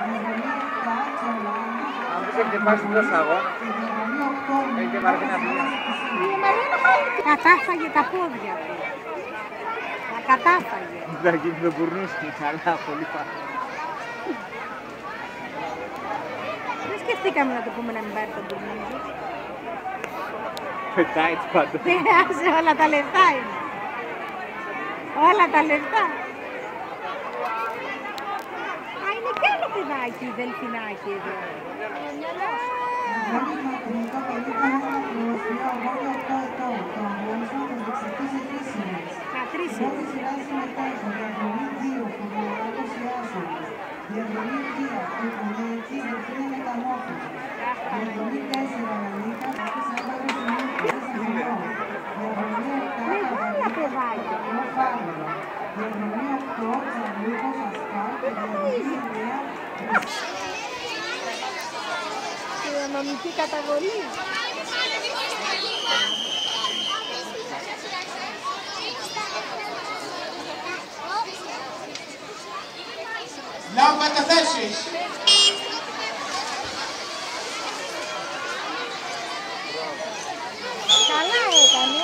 Αν δεν έχετε πάρει τόσους αγώνες, έχετε πάρει την αυλία. Η Μαριάννα πάλι κατάφαγε τα πόδια του. Τα κατάφαγε. Θα γίνει το μπουρνούσκι, αλλά πολύ πάρα. Δεν σκεφτήκαμε να το πούμε να μην πάρει τον μπουρνούσκι. Πετάει έτσι πάντα. Άσε, όλα τα λεφτά είναι. Όλα τα λεφτά. Α, είναι κι άλλο παιδάκι, δελφινάκι εδώ. Κατρίσι. Μεγάλα παιδάκια. Κοινωνική καταβολή. Λάβω καταθέσεις. Καλά έκανε.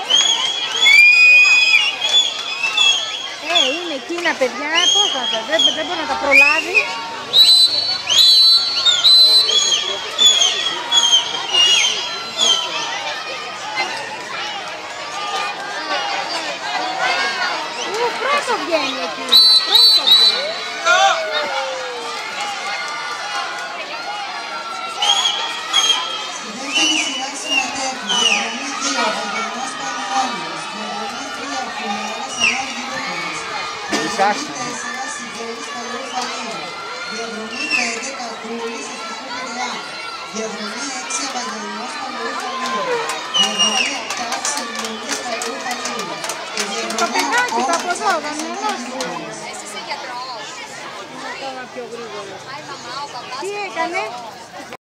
Είναι εκείνα παιδιά, πώς θα τα, δεν μπορεί να τα προλάβει. Πρώτο βγαίνει εκείνα, πρώτο βγαίνει. Στη δεύτερη σειρά συμμετέχουν διαδρομή 2 Βαγγελινός Πανημόνιος, διαδρομή 3 Φουνιώρας Ανάς Γυρούπολης, διαδρομή 4 Σιδέρης Παλαιού Φαλήρου, διαδρομή 5 Κακούλης Ευτυχού Πειραιά, διαδρομή 6 Ευαγγελινός Παλαιού Φαλήρου, διαδρομή 7 Ξεμιονής Παλαιού Φαλήρου και Το διαδρομή παιδάκι 8 το από εδώ, γαμιανός. Εσύ είσαι γιατρός. Είναι ακόμα πιο γρήγορο. Πάει μαμά, ο παπάς. Τι έκανε?